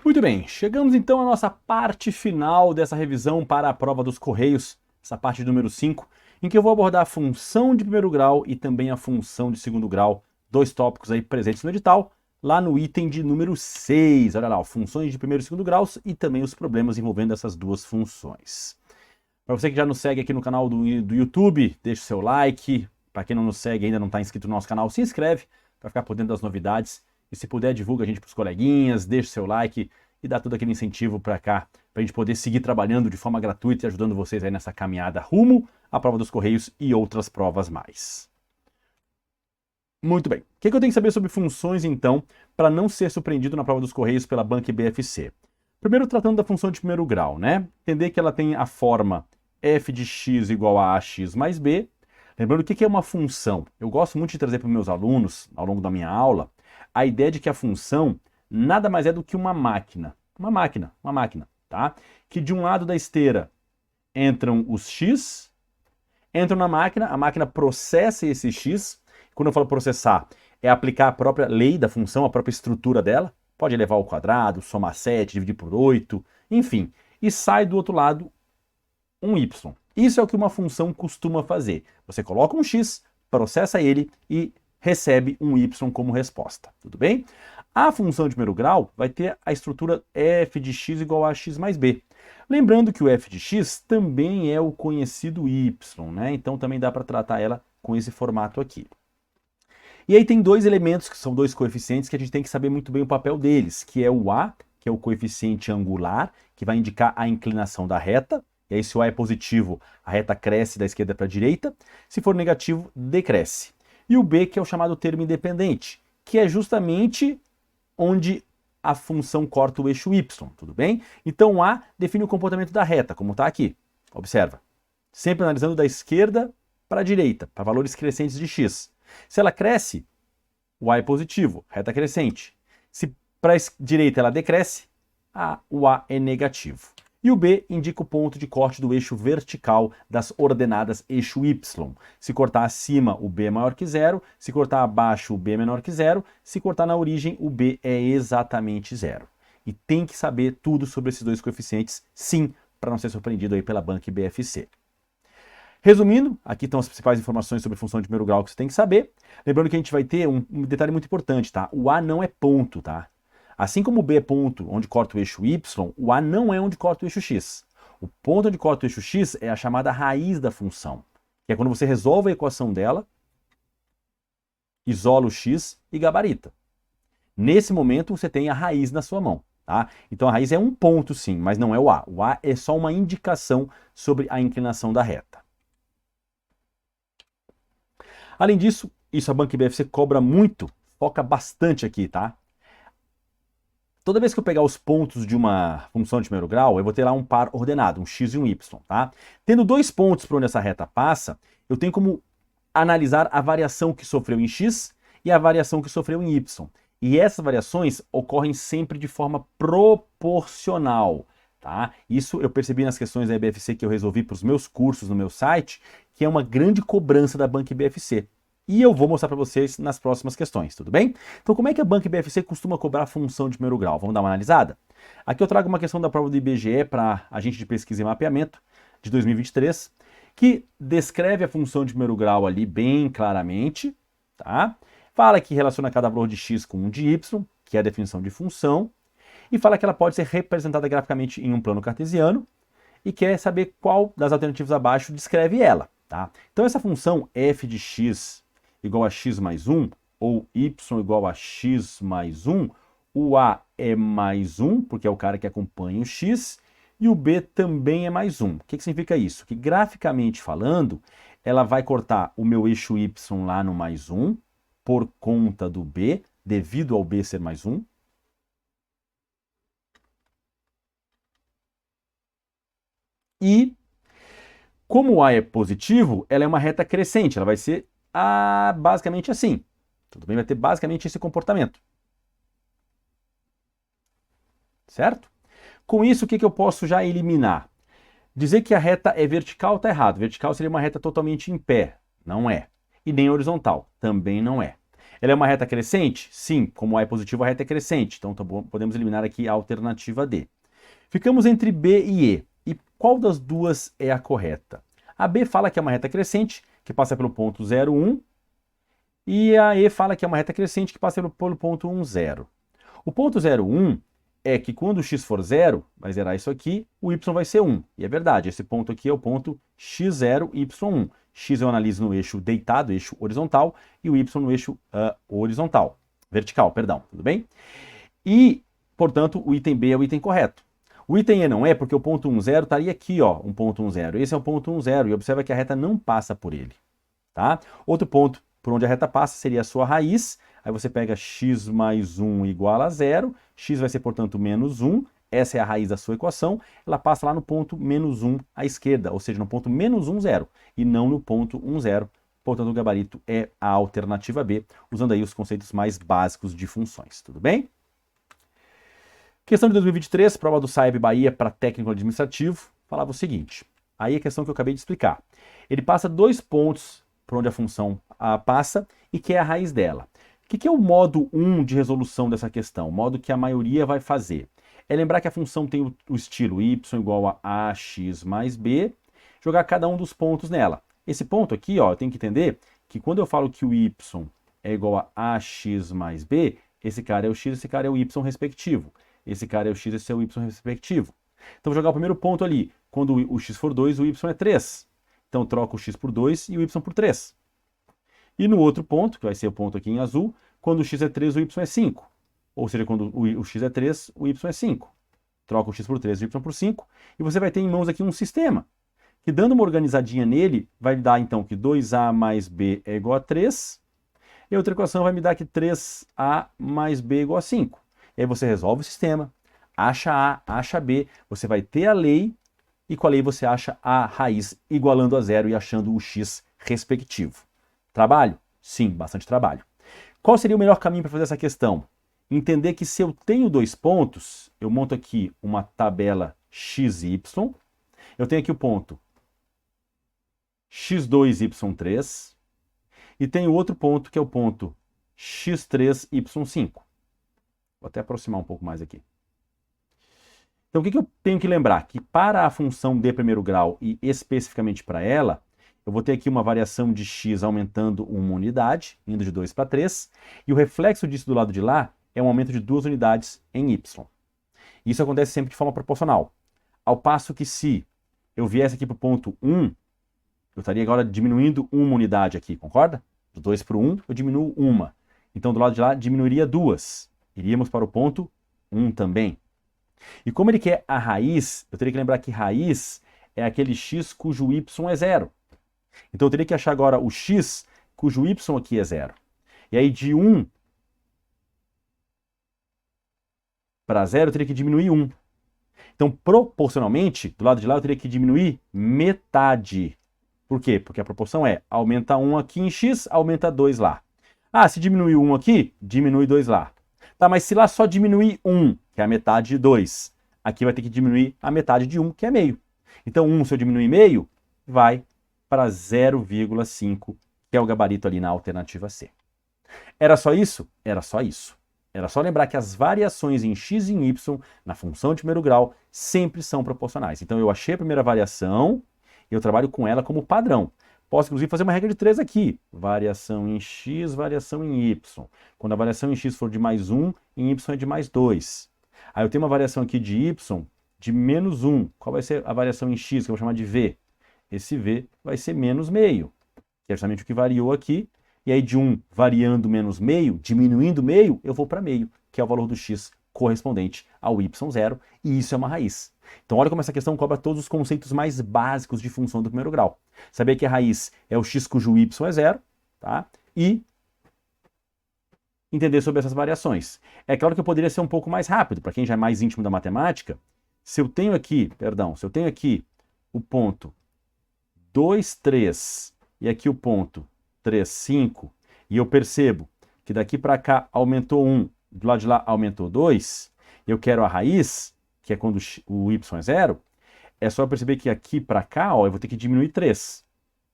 Muito bem, chegamos então à nossa parte final dessa revisão para a prova dos Correios, essa parte número 5, em que eu vou abordar a função de primeiro grau e também a função de segundo grau, dois tópicos aí presentes no edital, lá no item de número 6. Olha lá, funções de primeiro e segundo graus e também os problemas envolvendo essas duas funções. Para você que já nos segue aqui no canal do YouTube, deixa o seu like. Para quem não nos segue e ainda não está inscrito no nosso canal, se inscreve para ficar por dentro das novidades. E se puder, divulga a gente para os coleguinhas, deixa o seu like e dá todo aquele incentivo para cá, para a gente poder seguir trabalhando de forma gratuita e ajudando vocês aí nessa caminhada rumo à prova dos Correios e outras provas mais. Muito bem. O que eu tenho que saber sobre funções, então, para não ser surpreendido na prova dos Correios pela banca BFC? Primeiro, tratando da função de primeiro grau, né? Entender que ela tem a forma f de x igual a ax mais b. Lembrando, o que é uma função? Eu gosto muito de trazer para os meus alunos, ao longo da minha aula, a ideia de que a função nada mais é do que uma máquina. Uma máquina, tá? Que de um lado da esteira entram os x, entram na máquina, a máquina processa esse x. Quando eu falo processar, é aplicar a própria lei da função, a própria estrutura dela. Pode elevar ao quadrado, somar 7, dividir por 8, enfim. E sai do outro lado um y. Isso é o que uma função costuma fazer. Você coloca um x, processa ele e recebe um y como resposta. Tudo bem? A função de primeiro grau vai ter a estrutura f de x igual a x mais b. Lembrando que o f de x também é o conhecido y, né? Então também dá para tratar ela com esse formato aqui. E aí tem dois elementos, que são dois coeficientes, que a gente tem que saber muito bem o papel deles, que é o a, que é o coeficiente angular, que vai indicar a inclinação da reta. E aí se o a é positivo, a reta cresce da esquerda para a direita. Se for negativo, decresce. E o b, que é o chamado termo independente, que é justamente onde a função corta o eixo y, tudo bem? Então o a define o comportamento da reta, como está aqui. Observa. Sempre analisando da esquerda para a direita, para valores crescentes de x. Se ela cresce, o a é positivo, reta crescente. Se para a direita ela decresce, o a é negativo. E o b indica o ponto de corte do eixo vertical das ordenadas eixo y. Se cortar acima, o b é maior que zero. Se cortar abaixo, o b é menor que zero. Se cortar na origem, o b é exatamente zero. E tem que saber tudo sobre esses dois coeficientes, sim, para não ser surpreendido aí pela banca BFC. Resumindo, aqui estão as principais informações sobre função de primeiro grau que você tem que saber. Lembrando que a gente vai ter um detalhe muito importante, tá? O a não é ponto, tá? Assim como o b é ponto onde corta o eixo y, o a não é onde corta o eixo x. O ponto onde corta o eixo x é a chamada raiz da função, que é quando você resolve a equação dela, isola o x e gabarita. Nesse momento você tem a raiz na sua mão, tá? Então a raiz é um ponto sim, mas não é o a. O a é só uma indicação sobre a inclinação da reta. Além disso, isso a banca BFC cobra muito, foca bastante aqui, tá? Toda vez que eu pegar os pontos de uma função de primeiro grau, eu vou ter lá um par ordenado, um x e um y, tá? Tendo dois pontos por onde essa reta passa, eu tenho como analisar a variação que sofreu em x e a variação que sofreu em y. E essas variações ocorrem sempre de forma proporcional, tá? Isso eu percebi nas questões da BFC que eu resolvi para os meus cursos no meu site, que é uma grande cobrança da banca BFC. E eu vou mostrar para vocês nas próximas questões, tudo bem? Então como é que a banca BFC costuma cobrar a função de primeiro grau? Vamos dar uma analisada? Aqui eu trago uma questão da prova do IBGE para agente de pesquisa e mapeamento de 2023, que descreve a função de primeiro grau ali bem claramente, tá? Fala que relaciona cada valor de x com um de y, que é a definição de função, e fala que ela pode ser representada graficamente em um plano cartesiano, e quer saber qual das alternativas abaixo descreve ela, tá? Então essa função f de x igual a x mais 1, ou y igual a x mais 1, o a é mais 1, porque é o cara que acompanha o x, e o b também é mais 1. O que significa isso? Que graficamente falando, ela vai cortar o meu eixo y lá no mais 1, por conta do b, devido ao b ser mais 1. E, como o a é positivo, ela é uma reta crescente, ela vai ser basicamente assim. Tudo bem? Vai ter basicamente esse comportamento. Certo? Com isso, o que eu posso já eliminar? Dizer que a reta é vertical está errado. Vertical seria uma reta totalmente em pé. Não é. E nem horizontal. Também não é. Ela é uma reta crescente? Sim, como A é positivo, a reta é crescente. Então podemos eliminar aqui a alternativa D. Ficamos entre B e E. E qual das duas é a correta? A B fala que é uma reta crescente, que passa pelo ponto 0, 1. E a E fala que é uma reta crescente, que passa pelo ponto 1, 0. O ponto 0, 1 é que quando o x for 0, vai zerar isso aqui, o y vai ser 1. E é verdade, esse ponto aqui é o ponto x0, y1. X eu analiso no eixo deitado, eixo horizontal, e o y no eixo vertical, perdão, tudo bem? E, portanto, o item B é o item correto. O item E não é, porque o ponto 1, 0 estaria aqui, ó, um ponto 1, 0. Esse é o ponto 1, 0, e observa que a reta não passa por ele, tá? Outro ponto por onde a reta passa seria a sua raiz. Aí você pega x mais 1 igual a 0, x vai ser, portanto, menos 1, essa é a raiz da sua equação, ela passa lá no ponto menos 1 à esquerda, ou seja, no ponto menos 1, 0, e não no ponto 1, 0, portanto o gabarito é a alternativa B, usando aí os conceitos mais básicos de funções, tudo bem? Questão de 2023, prova do SAEB Bahia para técnico administrativo, falava o seguinte, aí a questão que eu acabei de explicar, ele passa 2 pontos por onde a função passa e que é a raiz dela. O que é o modo 1 de resolução dessa questão? O modo que a maioria vai fazer. É lembrar que a função tem o estilo y igual a ax mais b, jogar cada um dos pontos nela. Esse ponto aqui, ó, eu tenho que entender que quando eu falo que o y é igual a ax mais b, esse cara é o x, esse cara é o y respectivo. Esse cara é o x, esse é o y respectivo. Então vou jogar o primeiro ponto ali. Quando o x for 2, o y é 3. Então troco o x por 2 e o y por 3. E no outro ponto, que vai ser o ponto aqui em azul, quando o x é 3, o y é 5. Ou seja, quando o x é 3, o y é 5. Troca o x por 3 e o y por 5. E você vai ter em mãos aqui um sistema, que dando uma organizadinha nele, vai dar então que 2a mais b é igual a 3. E a outra equação vai me dar que 3a mais b é igual a 5. E aí você resolve o sistema, acha a, acha b, você vai ter a lei, e com a lei você acha a raiz igualando a 0 e achando o x respectivo. Trabalho? Sim, bastante trabalho. Qual seria o melhor caminho para fazer essa questão? Entender que se eu tenho 2 pontos, eu monto aqui uma tabela XY, eu tenho aqui o ponto x2y3, e tenho outro ponto que é o ponto x3y5. Vou até aproximar um pouco mais aqui. Então o que eu tenho que lembrar? Que para a função de primeiro grau e especificamente para ela, eu vou ter aqui uma variação de x aumentando uma unidade, indo de 2 para 3, e o reflexo disso do lado de lá é um aumento de 2 unidades em y. Isso acontece sempre de forma proporcional. Ao passo que se eu viesse aqui para o ponto 1, eu estaria agora diminuindo uma unidade aqui, concorda? Do 2 para o 1, eu diminuo uma. Então do lado de lá diminuiria 2. Iríamos para o ponto 1 também. E como ele quer a raiz, eu teria que lembrar que raiz é aquele x cujo y é 0. Então eu teria que achar agora o x cujo y aqui é 0. E aí de 1 para 0 eu teria que diminuir 1. Então proporcionalmente, do lado de lá eu teria que diminuir metade. Por quê? Porque a proporção é aumenta 1 aqui em x, aumenta 2 lá. Ah, se diminuir 1 aqui, diminui 2 lá. Tá, mas se lá só diminuir 1, que é a metade de 2, aqui vai ter que diminuir a metade de 1, que é meio. Então 1, se eu diminuir meio, vai para 0,5, que é o gabarito ali na alternativa C. Era só isso? Era só isso. Era só lembrar que as variações em x e em y, na função de primeiro grau, sempre são proporcionais. Então eu achei a primeira variação, e eu trabalho com ela como padrão. Posso, inclusive, fazer uma regra de 3 aqui. Variação em x, variação em y. Quando a variação em x for de mais 1, em y é de mais 2. Aí eu tenho uma variação aqui de y de menos 1. Qual vai ser a variação em x, que eu vou chamar de v? Esse v vai ser menos meio, que é justamente o que variou aqui. E aí de 1 variando menos meio, diminuindo meio, eu vou para meio, que é o valor do x correspondente ao y0, e isso é uma raiz. Então olha como essa questão cobra todos os conceitos mais básicos de função do primeiro grau. Saber que a raiz é o x cujo y é 0, tá? E entender sobre essas variações. É claro que eu poderia ser um pouco mais rápido, para quem já é mais íntimo da matemática, se eu tenho aqui o ponto 2, 3 e aqui o ponto 3, 5, e eu percebo que daqui para cá aumentou 1, do lado de lá aumentou 2, eu quero a raiz, que é quando o y é 0, é só eu perceber que aqui para cá, ó, eu vou ter que diminuir 3.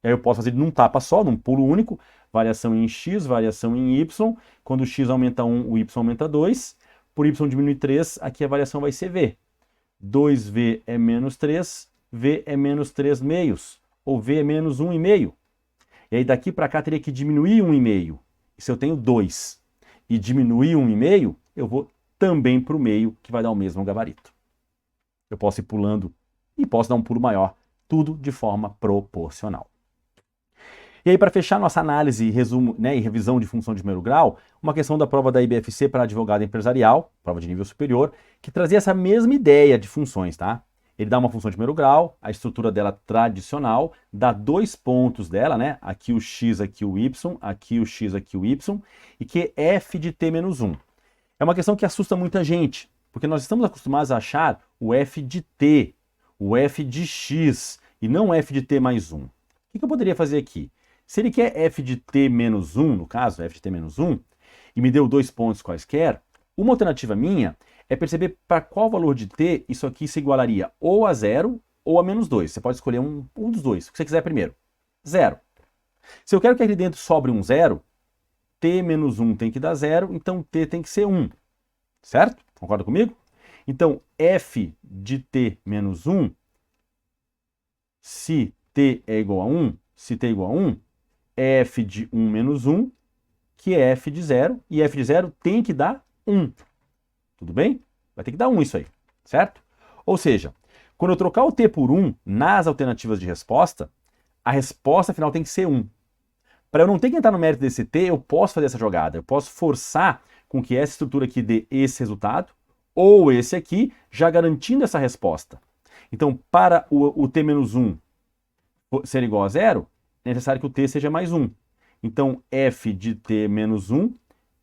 Aí eu posso fazer num tapa só, num pulo único, variação em x, variação em y. Quando o x aumenta 1, o y aumenta 2. Por y diminuir 3, aqui a variação vai ser v. 2v é menos 3, v é menos 3 meios, ou v é menos 1,5. E aí daqui para cá teria que diminuir 1,5. E se eu tenho 2 e diminuir 1,5, eu vou também para o meio, que vai dar o mesmo gabarito. Eu posso ir pulando e posso dar um pulo maior, tudo de forma proporcional. E aí, para fechar nossa análise, resumo, e revisão de função de primeiro grau, uma questão da prova da IBFC para advogado empresarial, prova de nível superior, que trazia essa mesma ideia de funções, tá? Ele dá uma função de primeiro grau, a estrutura dela tradicional, dá 2 pontos dela, né? Aqui o x, aqui o y, aqui o x, aqui o y, e que é f de t menos 1. É uma questão que assusta muita gente, porque nós estamos acostumados a achar o f de t, o f de x, e não f de t mais 1. O que eu poderia fazer aqui? Se ele quer f de t menos 1, no caso, f de t menos 1, e me deu 2 pontos quaisquer, uma alternativa minha é perceber para qual valor de t isso aqui se igualaria ou a 0 ou a menos 2. Você pode escolher um dos dois, o que você quiser primeiro. 0. Se eu quero que aqui dentro sobre um 0, t menos 1 tem que dar 0, então t tem que ser 1. Certo? Concorda comigo? Então, f de t menos 1, se t é igual a 1, se t é igual a 1, é f de 1 menos 1, que é f de 0, e f de 0 tem que dar 1. Tudo bem? Vai ter que dar 1 isso aí, certo? Ou seja, quando eu trocar o t por 1 nas alternativas de resposta, a resposta final tem que ser 1. Para eu não ter que entrar no mérito desse t, eu posso fazer essa jogada. Eu posso forçar com que essa estrutura aqui dê esse resultado, ou esse aqui, já garantindo essa resposta. Então, para o t menos 1 ser igual a 0, é necessário que o t seja mais 1. Então, f de t menos 1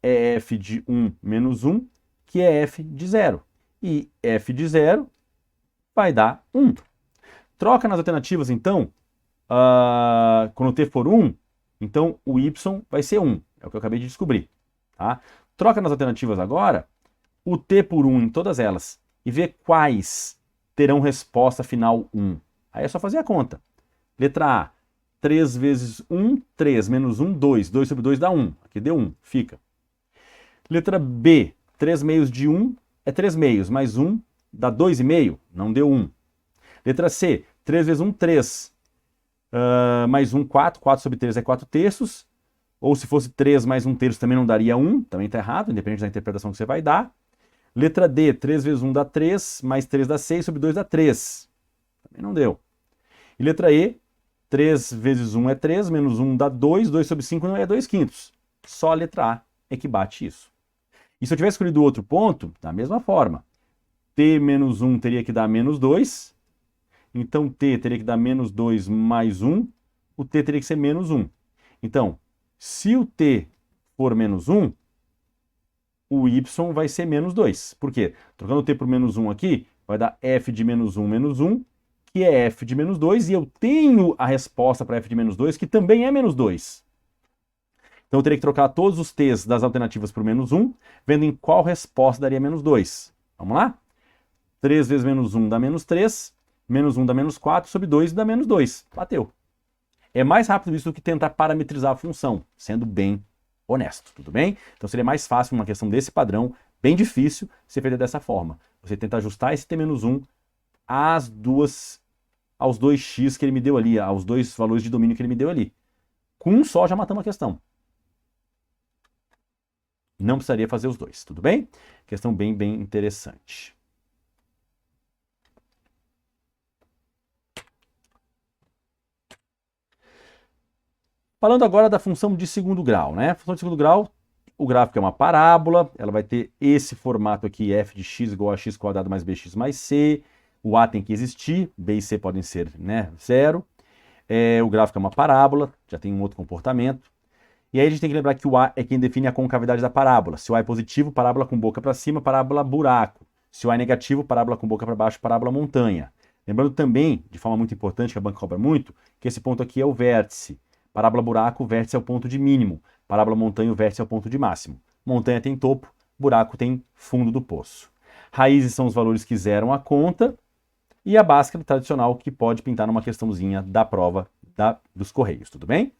é f de 1 menos 1, que é f de 0. E f de 0 vai dar 1. Troca nas alternativas, então, quando o t for 1, então o y vai ser 1. É o que eu acabei de descobrir. Tá? Troca nas alternativas agora, o t por 1 em todas elas, e vê quais terão resposta final 1. Aí é só fazer a conta. Letra A, 3 vezes 1, 3, menos 1, 2. 2 sobre 2 dá 1. Aqui deu 1, fica. Letra B, 3 meios de 1 é 3 meios, mais 1 dá 2,5, não deu 1. Letra C, 3 vezes 1, 3. Mais 1, 4. 4 sobre 3 é 4 terços. Ou se fosse 3 mais 1 terço também não daria 1, também está errado, independente da interpretação que você vai dar. Letra D, 3 vezes 1 dá 3, mais 3 dá 6, sobre 2 dá 3. Também não deu. E letra E, 3 vezes 1 é 3, menos 1 dá 2, 2 sobre 5 não é 2 quintos. Só a letra A é que bate isso. E se eu tivesse escolhido outro ponto, da mesma forma, t menos 1 teria que dar menos 2, então t teria que dar menos 2 mais 1, o t teria que ser menos 1. Então, se o t for menos 1, o y vai ser menos 2. Por quê? Trocando o t por menos 1 aqui, vai dar f de menos 1, que é f de menos 2, e eu tenho a resposta para f de menos 2, que também é menos 2. Então eu teria que trocar todos os t's das alternativas por menos 1, vendo em qual resposta daria menos 2. Vamos lá? 3 vezes menos 1 dá menos 3, menos 1 dá menos 4, sobre 2 dá menos 2. Bateu. É mais rápido isso do que tentar parametrizar a função, sendo bem honesto, tudo bem? Então seria mais fácil uma questão desse padrão, bem difícil, ser feita dessa forma. Você tenta ajustar esse t-1 aos 2x que ele me deu ali, aos 2 valores de domínio que ele me deu ali. Com um só já matamos a questão. Não precisaria fazer os dois, tudo bem? Questão bem interessante. Falando agora da função de segundo grau, né? A função de segundo grau, o gráfico é uma parábola, ela vai ter esse formato aqui, f de x igual a x quadrado mais bx mais c. O a tem que existir, b e c podem ser, né, 0. O gráfico é uma parábola, já tem um outro comportamento. E aí a gente tem que lembrar que o a é quem define a concavidade da parábola. Se o a é positivo, parábola com boca para cima, parábola buraco. Se o a é negativo, parábola com boca para baixo, parábola montanha. Lembrando também, de forma muito importante, que a banca cobra muito, que esse ponto aqui é o vértice. Parábola buraco, o vértice é o ponto de mínimo. Parábola montanha, o vértice é o ponto de máximo. Montanha tem topo, buraco tem fundo do poço. Raízes são os valores que zeram a conta. E a Bhaskara tradicional, que pode pintar numa questãozinha da prova dos Correios, tudo bem?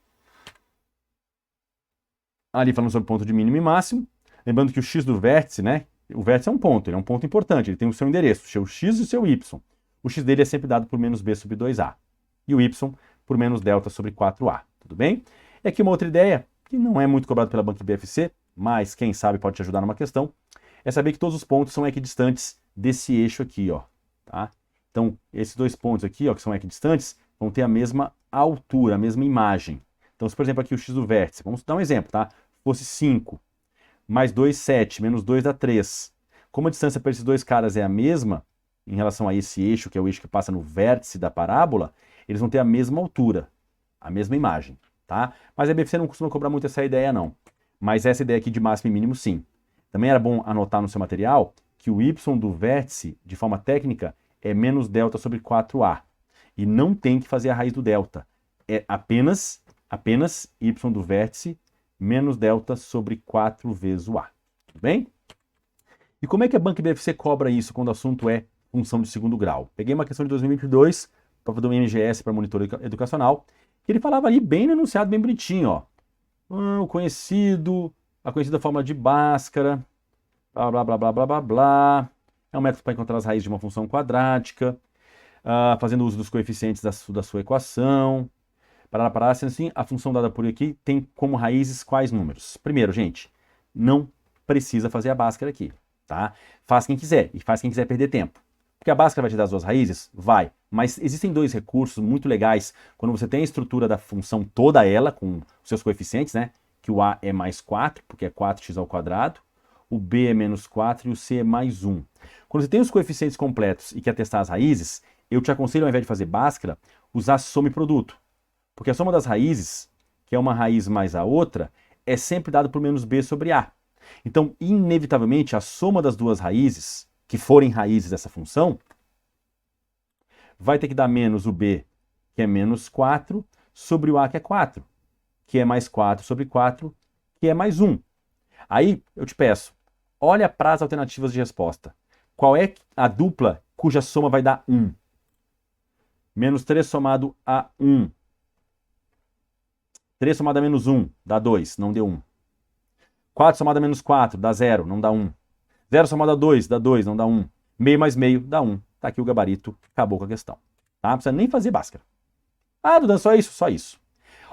ali falando sobre ponto de mínimo e máximo. Lembrando que o x do vértice, né? O vértice é um ponto, ele é um ponto importante, ele tem o seu endereço, o seu x e o seu y. O x dele é sempre dado por menos b sobre 2a. E o y por menos delta sobre 4a, tudo bem? E aqui uma outra ideia, que não é muito cobrado pela Banca BFC, mas quem sabe pode te ajudar numa questão, é saber que todos os pontos são equidistantes desse eixo aqui, ó, tá? Então, esses dois pontos aqui, ó, que são equidistantes, vão ter a mesma altura, a mesma imagem. Então, se por exemplo aqui o x do vértice, vamos dar um exemplo, tá? Fosse 5, mais 2, 7, menos 2 dá 3. Como a distância para esses dois caras é a mesma, em relação a esse eixo, que é o eixo que passa no vértice da parábola, eles vão ter a mesma altura, a mesma imagem, tá? Mas a BFC não costuma cobrar muito essa ideia, não. Mas essa ideia aqui de máximo e mínimo, sim. Também era bom anotar no seu material que o y do vértice, de forma técnica, é menos delta sobre 4a. E não tem que fazer a raiz do delta. É apenas y do vértice menos delta sobre 4 vezes o a. Tudo bem? E como é que a Banca BFC cobra isso quando o assunto é função de segundo grau? Peguei uma questão de 2022, prova do MGS para monitor educacional, que ele falava ali bem no enunciado, bem bonitinho, ó. A conhecida fórmula de Bhaskara, blá, blá, blá, blá, blá, blá, blá. É um método para encontrar as raízes de uma função quadrática, fazendo uso dos coeficientes da sua equação. Para sendo assim, a função dada por aqui tem como raízes quais números? Primeiro, gente, não precisa fazer a Bhaskara aqui, tá? Faz quem quiser, e faz quem quiser perder tempo. Porque a Bhaskara vai te dar as duas raízes? Vai. Mas existem dois recursos muito legais quando você tem a estrutura da função toda ela, com os seus coeficientes, né? Que o a é mais 4, porque é 4x ao quadrado, o b é menos 4 e o c é mais 1. Quando você tem os coeficientes completos e quer testar as raízes, eu te aconselho, ao invés de fazer Bhaskara, usar soma e produto. Porque a soma das raízes, que é uma raiz mais a outra, é sempre dado por menos b sobre a. Então, inevitavelmente, a soma das duas raízes, que forem raízes dessa função, vai ter que dar menos o b, que é menos 4, sobre o a, que é 4, que é mais 4 sobre 4, que é mais 1. Aí, eu te peço, olha para as alternativas de resposta. Qual é a dupla cuja soma vai dar 1? Menos 3 somado a 1. 3 somado a menos 1 dá 2, não deu 1. 4 somado a menos 4 dá 0, não dá 1. 0 somado a 2 dá 2, não dá 1. Meio mais meio dá 1. Tá aqui o gabarito, acabou com a questão. Tá? Não precisa nem fazer Bhaskara. Ah, Dudan, só isso? Só isso.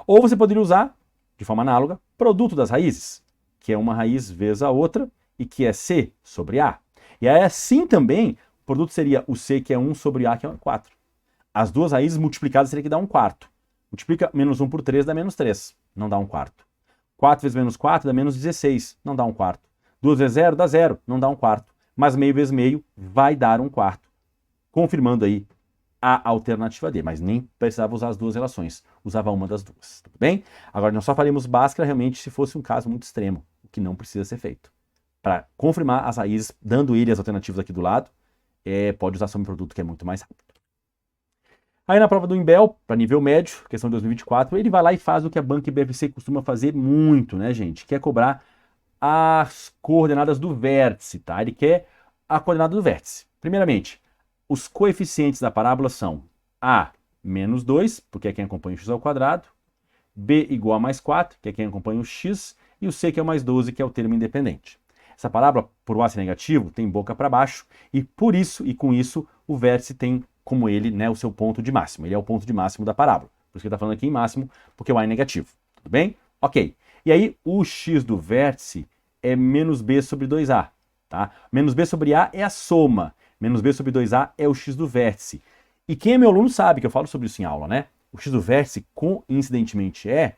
Ou você poderia usar, de forma análoga, produto das raízes, que é uma raiz vezes a outra, e que é c sobre a. E aí assim também, o produto seria o c, que é 1 sobre a, que é 4. As duas raízes multiplicadas seria que dá 1 quarto. Multiplica menos 1 por 3 dá menos 3, não dá 1 quarto. 4 vezes menos 4 dá menos 16, não dá 1 quarto. 2 vezes 0 dá 0, não dá 1 quarto. Mas meio vezes meio vai dar 1 quarto. Confirmando aí a alternativa D, mas nem precisava usar as duas relações, usava uma das duas, tudo bem? Agora nós só faremos Bhaskara realmente se fosse um caso muito extremo, o que não precisa ser feito. Para confirmar as raízes, dando ele as alternativas aqui do lado, pode usar soma e produto, que é muito mais rápido. Aí na prova do Imbel, para nível médio, questão de 2024, ele vai lá e faz o que a Banca BFC costuma fazer muito, né, gente? Quer cobrar as coordenadas do vértice, tá? Ele quer a coordenada do vértice. Primeiramente, os coeficientes da parábola são a menos 2, porque é quem acompanha o x ao quadrado, b igual a mais 4, que é quem acompanha o x, e o c, que é o mais 12, que é o termo independente. Essa parábola, por o a ser negativo, tem boca para baixo, e por isso, e com isso, o vértice tem como ele, né, o seu ponto de máximo. Ele é o ponto de máximo da parábola. Por isso que ele está falando aqui em máximo, porque o a é negativo. Tudo bem? Ok. E aí, o x do vértice é menos b sobre 2a. Tá? Menos b sobre a é a soma. Menos b sobre 2a é o x do vértice. E quem é meu aluno sabe que eu falo sobre isso em aula, né? O x do vértice, coincidentemente, é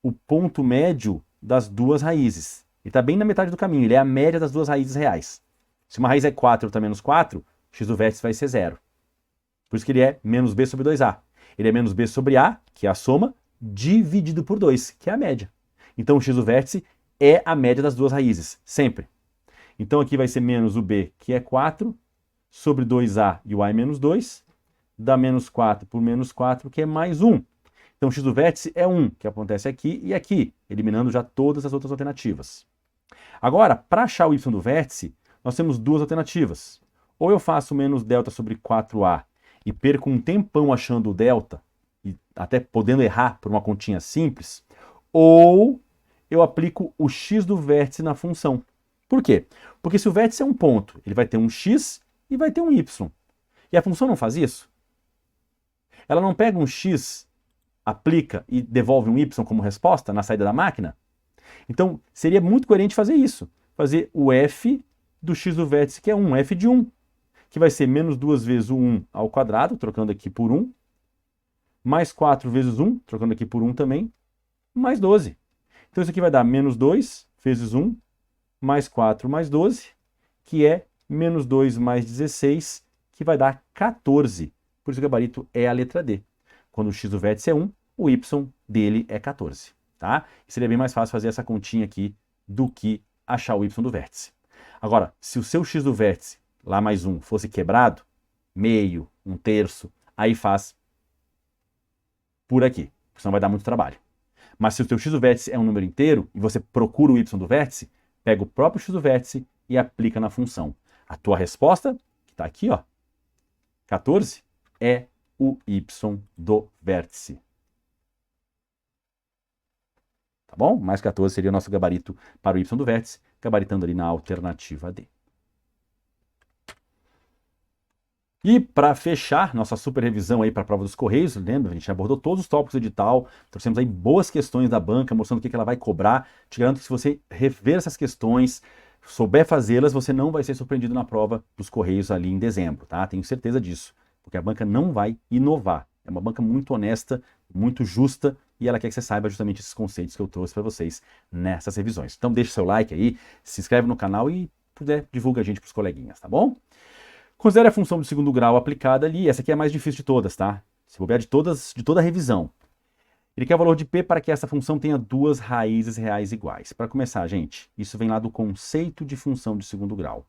o ponto médio das duas raízes. Ele está bem na metade do caminho. Ele é a média das duas raízes reais. Se uma raiz é 4 e outra é menos 4, o x do vértice vai ser 0. Por isso que ele é menos b sobre 2a. Ele é menos b sobre a, que é a soma, dividido por 2, que é a média. Então o x do vértice é a média das duas raízes, sempre. Então aqui vai ser menos o b, que é 4, sobre 2a e o a é menos 2, dá menos 4 por menos 4, que é mais 1. Então o x do vértice é 1, que acontece aqui e aqui, eliminando já todas as outras alternativas. Agora, para achar o y do vértice, nós temos duas alternativas. Ou eu faço menos delta sobre 4a e perco um tempão achando o delta, e até podendo errar por uma continha simples, ou eu aplico o x do vértice na função. Por quê? Porque se o vértice é um ponto, ele vai ter um x e vai ter um y. E a função não faz isso? Ela não pega um x, aplica e devolve um y como resposta na saída da máquina? Então, seria muito coerente fazer isso. Fazer o f do x do vértice, que é 1, f de 1, que vai ser menos 2 vezes o 1 ao quadrado, trocando aqui por 1, mais 4 vezes 1, trocando aqui por 1 também, mais 12. Então, isso aqui vai dar menos 2 vezes 1, mais 4 mais 12, que é menos 2 mais 16, que vai dar 14. Por isso o gabarito é a letra D. Quando o x do vértice é 1, o y dele é 14. Tá? E seria bem mais fácil fazer essa continha aqui do que achar o y do vértice. Agora, se o seu x do vértice, lá mais 1, fosse quebrado, meio, 1/3, aí faz por aqui, senão vai dar muito trabalho. Mas se o teu x do vértice é um número inteiro e você procura o y do vértice, pega o próprio x do vértice e aplica na função. A tua resposta, que está aqui, ó, 14, é o y do vértice. Tá bom? Mais 14 seria o nosso gabarito para o y do vértice, gabaritando ali na alternativa D. E para fechar nossa super revisão aí para a prova dos Correios, lembra, a gente abordou todos os tópicos do edital, trouxemos aí boas questões da banca, mostrando o que ela vai cobrar. Te garanto que se você rever essas questões, souber fazê-las, você não vai ser surpreendido na prova dos Correios ali em dezembro, tá? Tenho certeza disso, porque a banca não vai inovar. É uma banca muito honesta, muito justa, e ela quer que você saiba justamente esses conceitos que eu trouxe para vocês nessas revisões. Então deixa seu like aí, se inscreve no canal e, puder, divulga a gente para os coleguinhas, tá bom? Considere a função de segundo grau aplicada ali, essa aqui é a mais difícil de todas, tá? Se bobear de toda a revisão. Ele quer o valor de P para que essa função tenha duas raízes reais iguais. Para começar, gente, isso vem lá do conceito de função de segundo grau.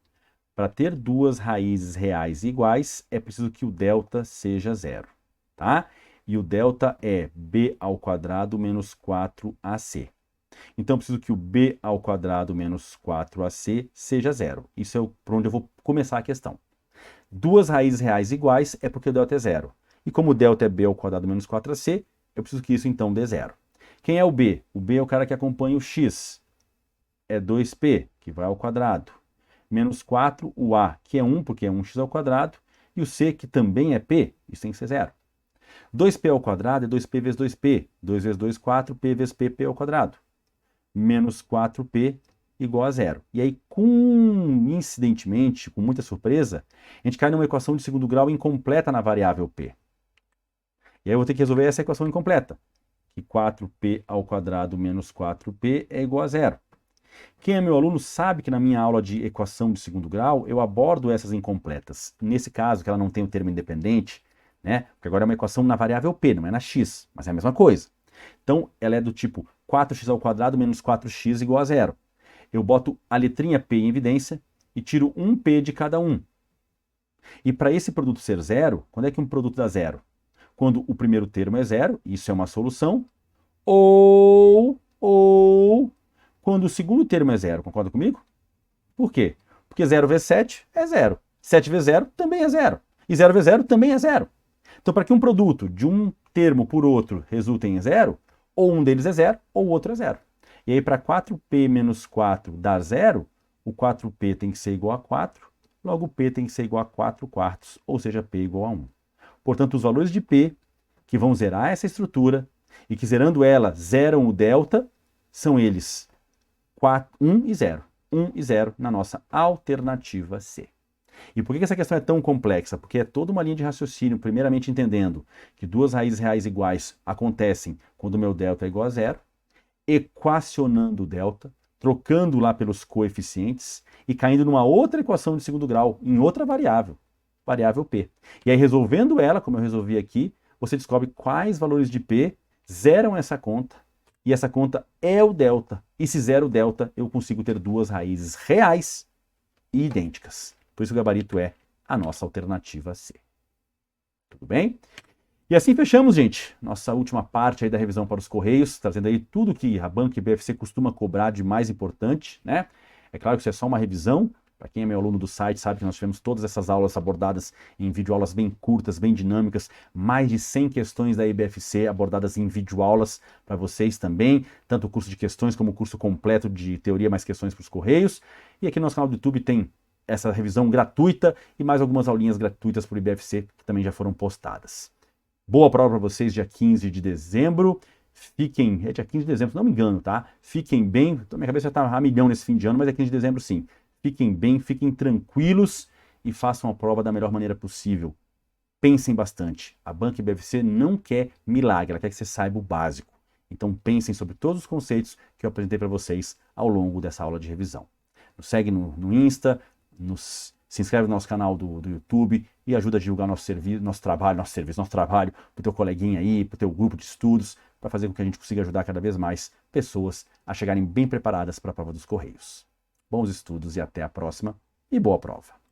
Para ter duas raízes reais iguais, é preciso que o delta seja zero, tá? E o delta é b ao quadrado menos 4ac. Então, eu preciso que o b ao quadrado menos 4ac seja zero. Isso é por onde eu vou começar a questão. Duas raízes reais iguais é porque o delta é zero. E como o delta é b ao quadrado menos 4ac, eu preciso que isso então dê zero. Quem é o b? O b é o cara que acompanha o x. É 2p, que vai ao quadrado. Menos 4, o a, que é 1, porque é 1x ao quadrado. E o c, que também é p, isso tem que ser zero. 2p ao quadrado é 2p vezes 2p. 2 vezes 2, 4, p vezes p, p ao quadrado. Menos 4p igual a zero. E aí, incidentemente, com muita surpresa, a gente cai numa equação de segundo grau incompleta na variável p. E aí eu vou ter que resolver essa equação incompleta, que 4p ao quadrado menos 4p é igual a zero. Quem é meu aluno sabe que na minha aula de equação de segundo grau, eu abordo essas incompletas. Nesse caso, que ela não tem o termo independente, né? Porque agora é uma equação na variável p, não é na x, mas é a mesma coisa. Então, ela é do tipo 4x ao quadrado menos 4x igual a zero. Eu boto a letrinha p em evidência e tiro um p de cada um. E para esse produto ser zero, quando é que um produto dá zero? Quando o primeiro termo é zero, isso é uma solução, ou quando o segundo termo é zero, concorda comigo? Por quê? Porque 0 vezes 7 é zero. 7 vezes 0 também é zero. E 0 vezes 0 também é zero. Então, para que um produto de um termo por outro resulte em zero, ou um deles é zero, ou o outro é zero. E aí, para 4p menos 4 dar zero, o 4p tem que ser igual a 4, logo p tem que ser igual a 4 quartos, ou seja, p igual a 1. Portanto, os valores de p, que vão zerar essa estrutura, e que zerando ela zeram o delta, são eles 1 e 0. 1 e 0 na nossa alternativa C. E por que essa questão é tão complexa? Porque é toda uma linha de raciocínio, primeiramente entendendo que duas raízes reais iguais acontecem quando o meu delta é igual a zero, equacionando o delta, trocando lá pelos coeficientes e caindo numa outra equação de segundo grau, em outra variável P. E aí, resolvendo ela, como eu resolvi aqui, você descobre quais valores de P zeram essa conta, e essa conta é o delta. E se zero o delta, eu consigo ter duas raízes reais e idênticas. Por isso o gabarito é a nossa alternativa C. Tudo bem? E assim fechamos, gente, nossa última parte aí da revisão para os Correios, trazendo aí tudo que a banca e BFC costuma cobrar de mais importante, né? É claro que isso é só uma revisão, Para quem é meu aluno do site sabe que nós tivemos todas essas aulas abordadas em videoaulas bem curtas, bem dinâmicas, mais de 100 questões da IBFC abordadas em videoaulas para vocês também, tanto o curso de questões como o curso completo de teoria mais questões para os Correios. E aqui no nosso canal do YouTube tem essa revisão gratuita e mais algumas aulinhas gratuitas para o IBFC que também já foram postadas. Boa prova para vocês dia 15 de dezembro. Fiquem, é dia 15 de dezembro, se não me engano, tá? Fiquem bem, minha cabeça já está a milhão nesse fim de ano, mas é 15 de dezembro sim. Fiquem bem, fiquem tranquilos e façam a prova da melhor maneira possível. Pensem bastante. A Banca IBFC não quer milagre, ela quer que você saiba o básico. Então pensem sobre todos os conceitos que eu apresentei para vocês ao longo dessa aula de revisão. Nos segue no Insta, se inscreve no nosso canal do YouTube e ajuda a divulgar nosso trabalho para o teu coleguinha aí, para o teu grupo de estudos, para fazer com que a gente consiga ajudar cada vez mais pessoas a chegarem bem preparadas para a prova dos Correios. Bons estudos e até a próxima, e boa prova!